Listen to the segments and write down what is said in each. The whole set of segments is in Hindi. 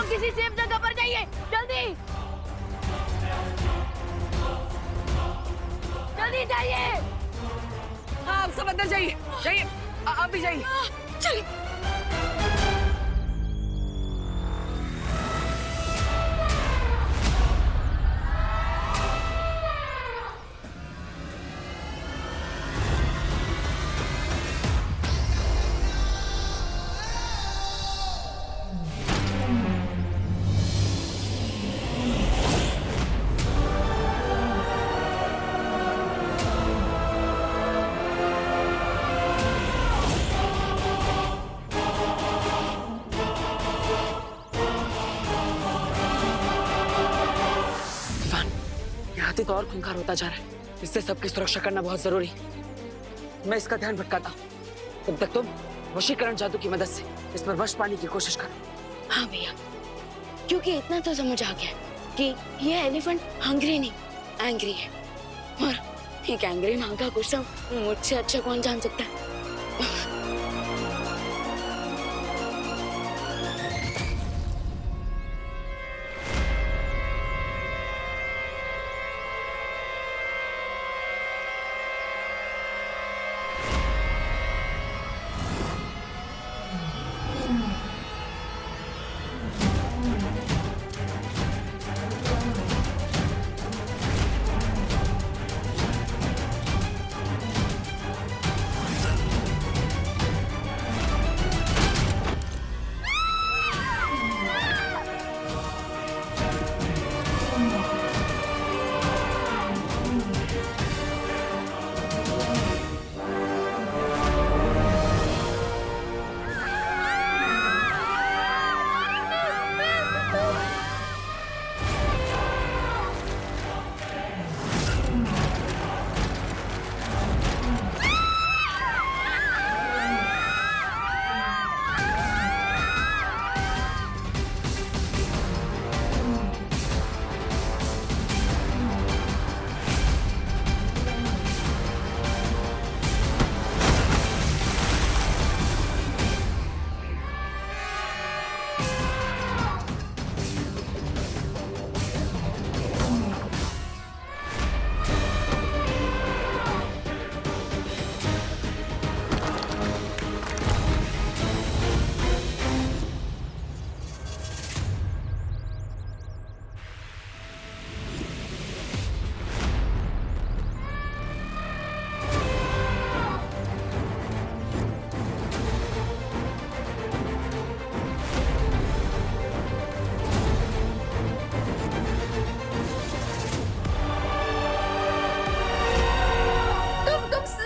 लोग किसी सेफ जगह पर जाइए, जल्दी जल्दी जाइए। हाँ, आप सब अंदर जाइए, जाइए, आप भी जाइए। चलिए। हाथी तो और खूंखार होता जा रहा है, इससे सबकी सुरक्षा करना बहुत जरूरी है। मैं इसका ध्यान भटकाता हूँ, तब तक तुम वशीकरण जादू की मदद से इस पर वश पाने की कोशिश करो। हाँ भैया, क्योंकि इतना तो समझ आ गया कि ये एलिफेंट हंग्री नहीं, एंग्री है, और एक एंग्री माँ का गुस्सा मुझसे अच्छा कौन जान सकता है।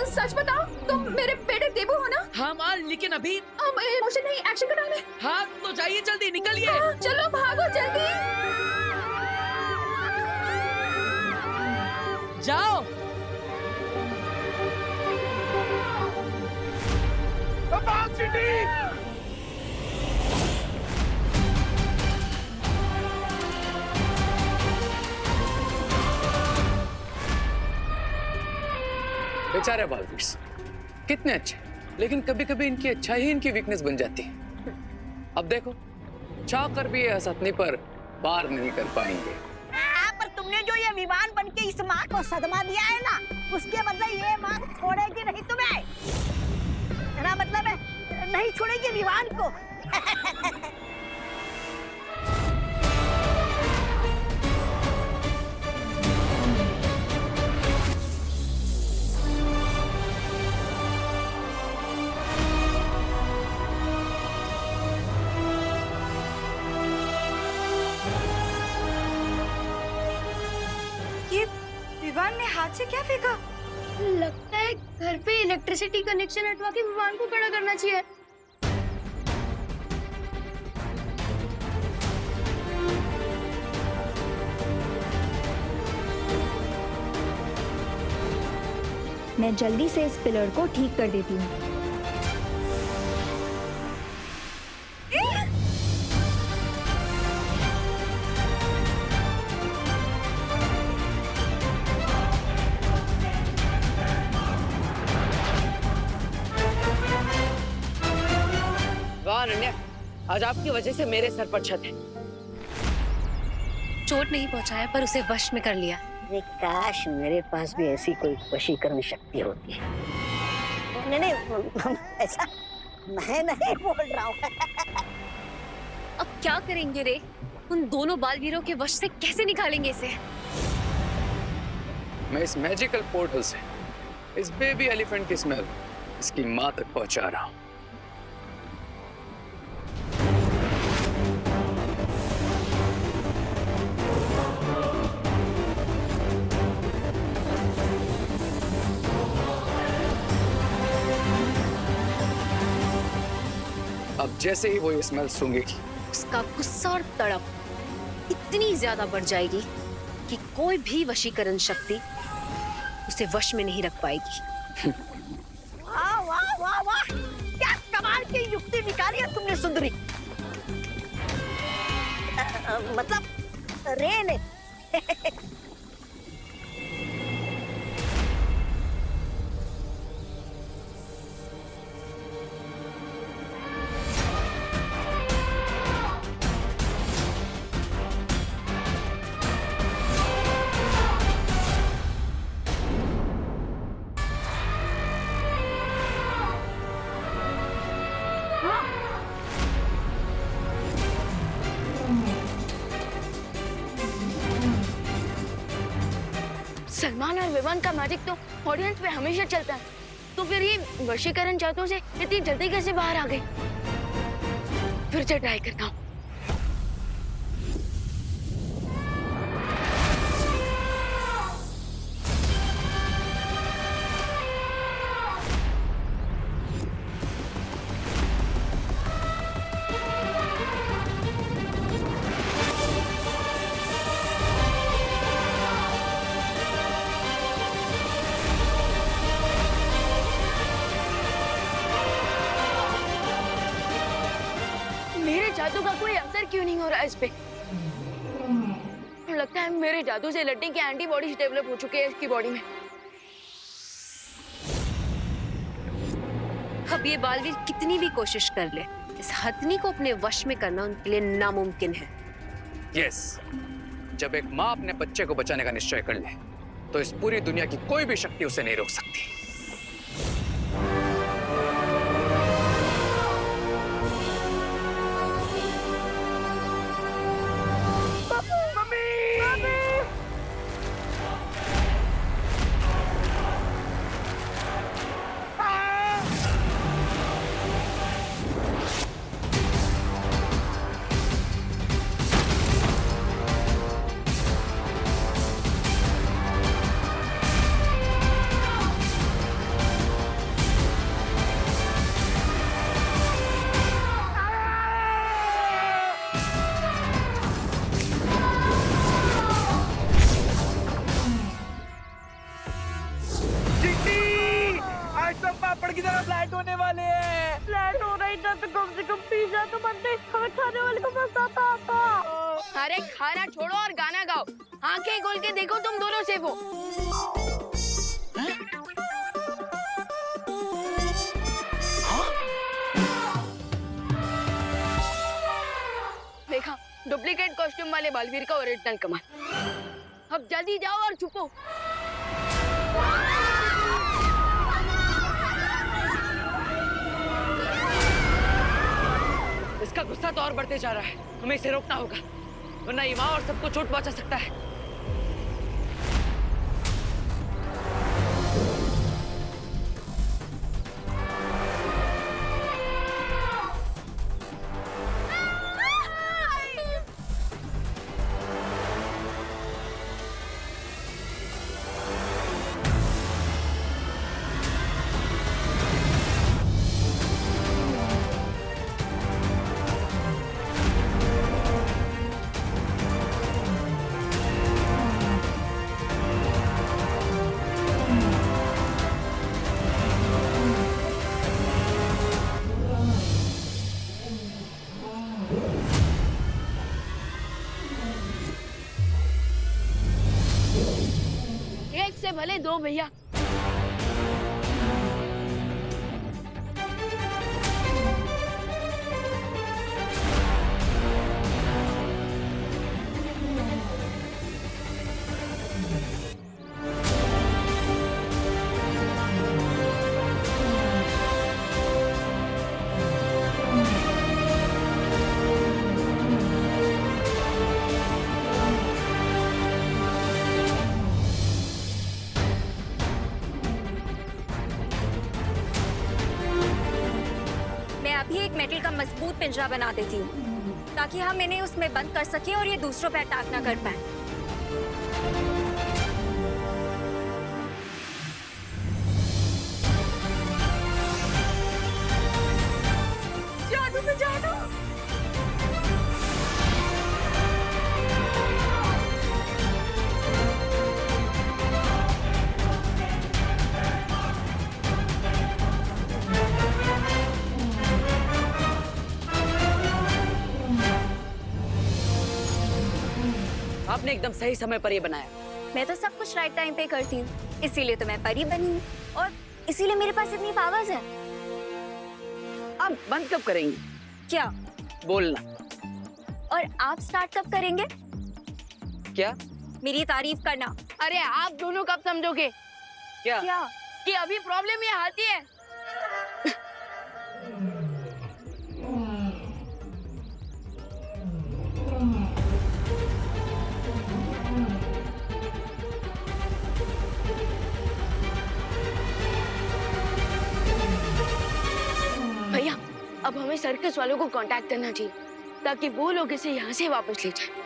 सच बताओ, तुम मेरे बेटे देबू हो ना? हाँ माँ, लेकिन अभी इमोशन नहीं, एक्शन का टाइम है। हाँ तो जाइए, जल्दी निकलिए। हाँ, चलो भागो जल्दी। जाओ। बेचारे बालवीर्स कितने अच्छे, लेकिन कभी कभी इनकी अच्छाई ही इनकी वीकनेस बन जाती है। अब देखो, चाह कर भी ये हसतनी पर पार नहीं कर पाएंगे। पर तुमने जो ये विमान बन के इस माँ को सदमा दिया है ना, उसके बदले ये माँ छोड़ेगी नहीं तुम्हें। मेरा मतलब है नहीं छोड़ेगी विमान को। विमान ने हाथ से क्या फेंका? लगता है घर पे इलेक्ट्रिसिटी कनेक्शन हटवा के विमान को खड़ा करना चाहिए। मैं जल्दी से इस पिलर को ठीक कर देती हूँ। वाह अनन्या, आज आपकी वजह से मेरे सर पर छत है। चोट नहीं पहुंचाया पर उसे वश में कर लिया। अरे काश मेरे पास भी ऐसी कोई वशीकरण शक्ति होती। नहीं नहीं, ऐसा मैं नहीं बोल रहा हूँ। अब क्या करेंगे रे? उन दोनों बालवीरों के वश से कैसे निकालेंगे इसे? मैं इस मैजिकल पोर्टल से इस बेबी एलिफेंट की स्मेल इसकी माँ तक पहुंचा रहा हूँ। अब जैसे ही वो ये स्मेल सूंघेगी, उसका गुस्सा और तड़प इतनी ज्यादा बढ़ जाएगी कि कोई भी वशीकरण शक्ति उसे वश में नहीं रख पाएगी। वाह वाह वाह वाह, क्या कमाल की युक्ति निकाली है तुमने सुंदरी। मतलब रे ने। सलमान और विवान का मैजिक तो ऑडियंस पे हमेशा चलता है, तो फिर ये वशीकरण चाहतों से इतनी जल्दी कैसे बाहर आ गई? फिर से ट्राई करता हूँ। जादू का कोई असर क्यों नहीं हो रहा इस पे? लगता है मेरे जादू से लड़ने की एंटीबॉडीज डेवलप हो चुके हैं इसकी बॉडी में। अब ये बालवीर कितनी भी कोशिश कर ले, इस हथनी को अपने वश में करना उनके लिए नामुमकिन है। यस, जब एक माँ अपने बच्चे को बचाने का निश्चय कर ले, तो इस पूरी दुनिया की कोई भी शक्ति उसे नहीं रोक सकती। पापड़ की तरह फ्लैट होने वाले हैं। फ्लैट हो रही था तो कम से कम पिज्जा तो बनते, हमें खाने वाले को मजा आता। अरे खाना छोड़ो और गाना गाओ। आंखें खोल के देखो तुम दोनों से वो। देखा, डुप्लीकेट कॉस्ट्यूम वाले बालवीर का ओरिजिनल कमाल। अब जल्दी जाओ और छुपो। इसका गुस्सा तो और बढ़ते जा रहा है, हमें इसे रोकना होगा, वरना ये माँ और सबको चोट पहुंचा सकता है। से भले दो भैया। अभी एक मेटल का मजबूत पिंजरा बना देती हूँ ताकि हम इन्हें उसमें बंद कर सकें और ये दूसरों पे अटैक ना कर पाए। जादू पे जादू। आपने एकदम सही समय पर ये बनाया। मैं तो सब कुछ राइट टाइम पे करती हूँ, इसीलिए तो मैं परी बनी हूँ और इसीलिए मेरे पास इतनी पावर्स है। आप बंद कब करेंगी क्या? बोलना? और आप स्टार्ट कब करेंगे? क्या? मेरी तारीफ करना। अरे आप दोनों कब समझोगे क्या? क्या? कि अभी प्रॉब्लम ये हाथी है। भैया अब हमें सर्कस वालों को कांटेक्ट करना चाहिए ताकि वो लोग इसे यहाँ से वापस ले जाए।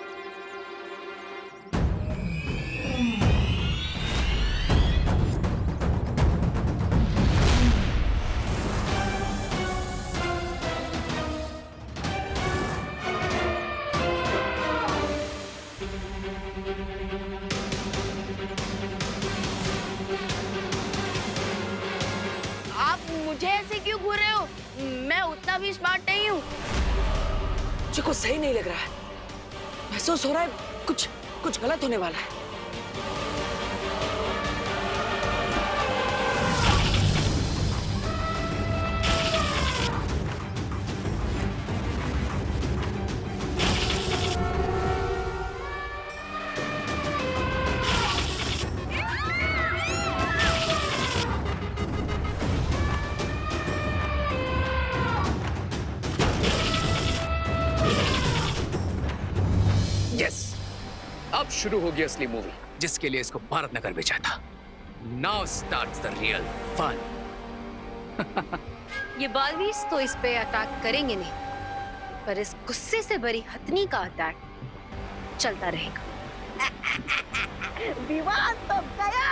आप मुझे ऐसे क्यों घूर रहे हो? मैं उतना भी स्मार्ट नहीं हूँ। मुझे कुछ सही नहीं लग रहा है। महसूस हो रहा है कुछ गलत होने वाला है। यस, अब शुरू होगी असली मूवी जिसके लिए इसको भारत नगर भेजा था। Now starts the real fun. ये बालवीर तो इस पे अटैक करेंगे नहीं, पर इस गुस्से से भरी हथनी का अटैक चलता रहेगा। विवाद तो गया।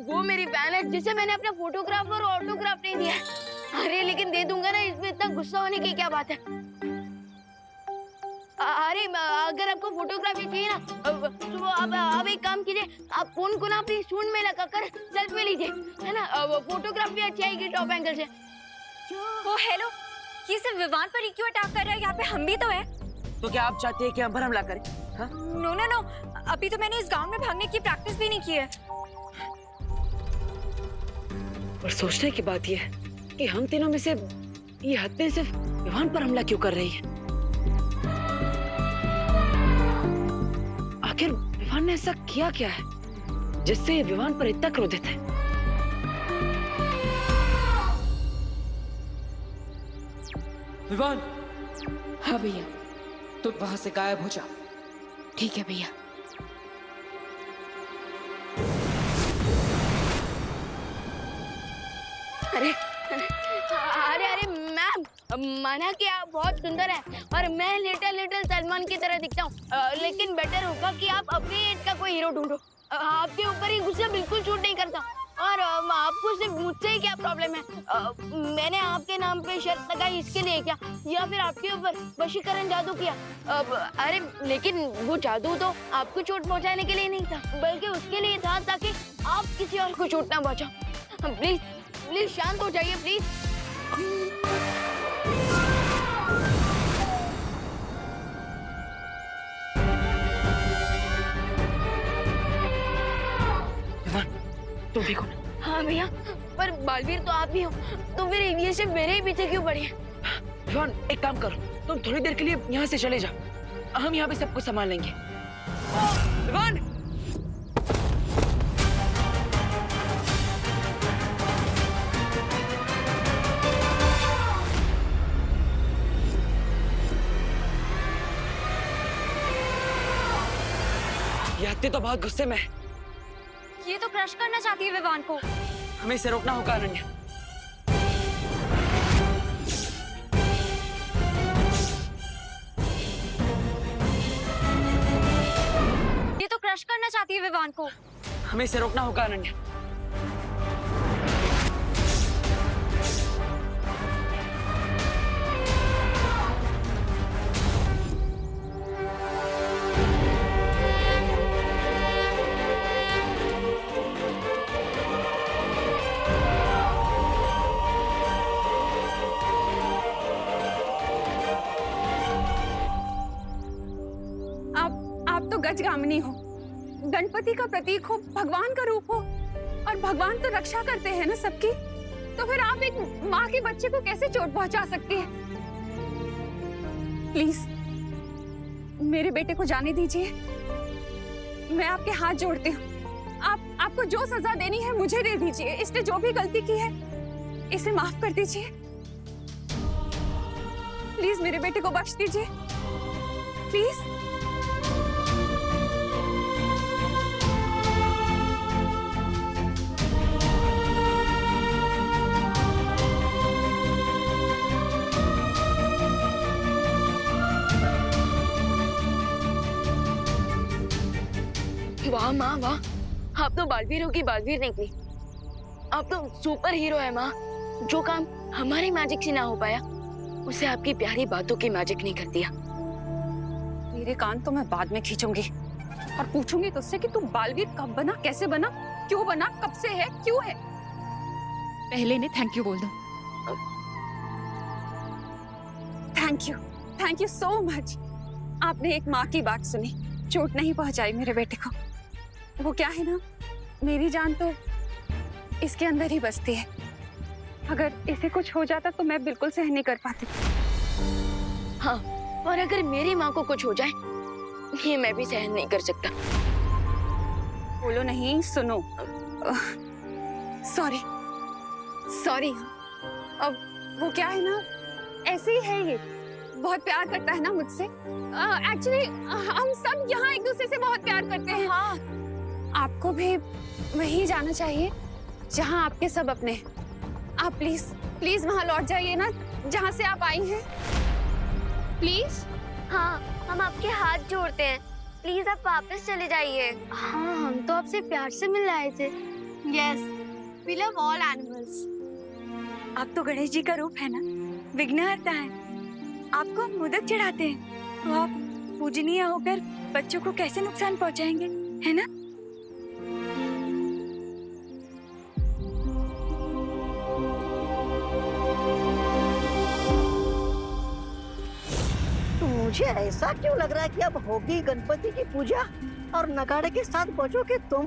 वो मेरी बहन है जिसे मैंने अपना फोटोग्राफ और ऑटोग्राफ नहीं दिया है। अरे लेकिन दे दूंगा ना, इसमें इतना गुस्सा होने की क्या बात है? अरे अगर आपको फोटोग्राफी चाहिए ना तो आप एक काम कीजिए, आप फोन को ना अपनी सूंड में लगाकर सेल्फी लीजिए, है ना? फोटोग्राफ भी अच्छी आएगी टॉप एंगल से। ओ हेलो, ये सिर्फ विवान पर ही क्यों अटैक कर रहा है? यहाँ पे हम भी तो है। तो क्या आप चाहते हैं कि हम पर हमला करें? हाँ? नो नो नो, अभी तो मैंने इस गांव में भागने की प्रैक्टिस भी नहीं की है। और सोचने की बात यह है कि हम तीनों में से ये हत्या सिर्फ विवान पर हमला क्यों कर रही है? आखिर विवान ने ऐसा किया क्या है जिससे ये विवान पर इतना क्रोधित है? विवान। हाँ भैया, तुम वहां से गायब हो जाओ। ठीक है भैया। अरे अरे अरे मैम, माना कि आप बहुत सुंदर हैं और मैं लिटिल सलमान की तरह दिखता हूँ, लेकिन बेटर होगा कि आप अपनी एज का कोई हीरो ढूंढो। आपके ऊपर ही गुस्सा बिल्कुल सूट नहीं करता और आपको सिर्फ मुझसे ही क्या प्रॉब्लम है? मैंने आपके नाम पे शर्त लगाई इसके लिए क्या, या फिर आपके ऊपर वशीकरण जादू किया? अरे लेकिन वो जादू तो आपको चोट पहुंचाने के लिए नहीं था, बल्कि उसके लिए था ताकि आप किसी और को चोट ना पहुंचाओ। प्लीज प्लीज शांत हो जाइए प्लीज। तुम देखो ना। हाँ भैया, पर बालवीर तो आप भी हो, तो फिर ये सिर्फ मेरे ही पीछे क्यों पड़ी है? विवान, एक काम करो, तुम थोड़ी देर के लिए यहाँ से चले जाओ, हम यहाँ पे सब कुछ संभाल लेंगे। विवान! ये हत्ती तो बहुत गुस्से में है। ये तो क्रश करना चाहती है विवान को। हमें इसे रोकना होगा अनन्या। ये तो क्रश करना चाहती है विवान को। हमें इसे रोकना होगा अनन्या। आप तो गजगामिनी हो, गणपति का प्रतीक हो, भगवान का रूप हो, और भगवान तो रक्षा करते हैं ना सबकी। तो फिर आप एक माँ के बच्चे को कैसे चोट पहुंचा सकती है? प्लीज मेरे बेटे को जाने दीजिए। मैं आपके हाथ जोड़ती हूँ। आपको जो सजा देनी है मुझे दे दीजिए। इसने जो भी गलती की है इसे माफ कर दीजिए। प्लीज मेरे बेटे को बख्श दीजिए, प्लीज। वाह माँ वाह, आप तो बालवीरों की बालवीर निकली। आप तो सुपर हीरो है माँ। जो काम हमारी मैजिक से ना हो पाया उसे आपकी प्यारी बातों की मैजिक ने कर दिया। मेरे कान तो मैं बाद में खींचूंगी और पूछूंगी तुझसे कि तू बालवीर कब बना, कैसे बना, क्यों बना, कब से है, क्यों है। पहले ने थैंक यू बोल दो। Thank you so much. आपने एक माँ की बात सुनी, चोट नहीं पहुंचाई मेरे बेटे को। वो क्या है ना, मेरी जान तो इसके अंदर ही बसती है। अगर इसे कुछ हो जाता तो मैं बिल्कुल सहन नहीं कर पाती। हाँ, और अगर मेरी माँ को कुछ हो जाए ये मैं भी सहन नहीं कर सकता। बोलो नहीं, सुनो। सॉरी। अब वो क्या है ना, ऐसे ही है ये, बहुत प्यार करता है ना मुझसे। एक्चुअली हम सब यहाँ एक दूसरे से बहुत प्यार करते हैं। हाँ, आपको भी वहीं जाना चाहिए जहाँ आपके सब अपने हैं। आप प्लीज वहाँ लौट जाइए ना, जहाँ से आप आई हैं। प्लीज। हाँ, हम आपके हाथ जोड़ते हैं। प्लीज आप वापस चले जाइए। हाँ, हम तो आपसे प्यार से मिल आए थे। Yes, we love all animals. आप तो गणेश जी का रूप है ना, विघ्नहर्ता है। आपको हम मोदक चढ़ाते हैं, तो आप पूजनीय होकर बच्चों को कैसे नुकसान पहुंचाएंगे, है ना? मुझे ऐसा क्यों लग रहा है कि अब होगी गणपति की पूजा और नगाड़े के साथ बजोगे तुम।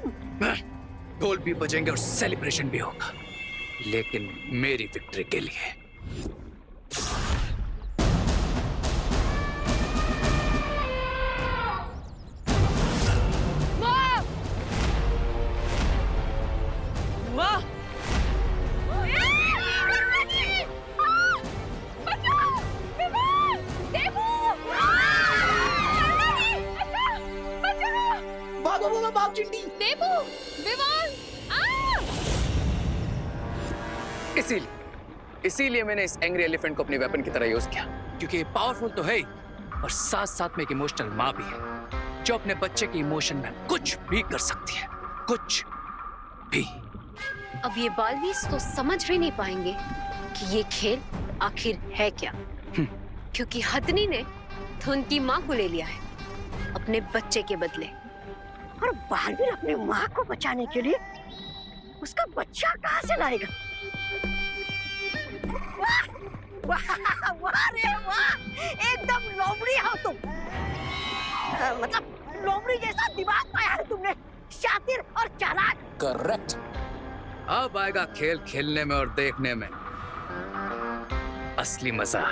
ढोल भी बजेंगे और सेलिब्रेशन भी होगा, लेकिन मेरी विक्ट्री के लिए। इसीलिए मैंने इस एंग्री एलिफेंट को अपने वेपन की तरह यूज किया, क्योंकि ये पावरफुल तो है ही और साथ साथ में एक इमोशनल माँ भी है, जो अपने बच्चे के इमोशन में कुछ भी कर सकती है, कुछ भी। अब ये बालवीर तो समझ भी नहीं पाएंगे कि ये खेल आखिर है क्या, क्योंकि हथनी ने तो उनकी माँ को ले लिया है अपने बच्चे के बदले। और बालवीर अपनी माँ को बचाने के लिए उसका बच्चा कहाँ से लाएगा? वाह वाह रे वाह, एकदम लोमड़ी हो तुम। मतलब लोमड़ी जैसा दिमाग पाया है तुमने, शातिर और चालाक। करेक्ट। अब आएगा खेल खेलने में और देखने में असली मजा।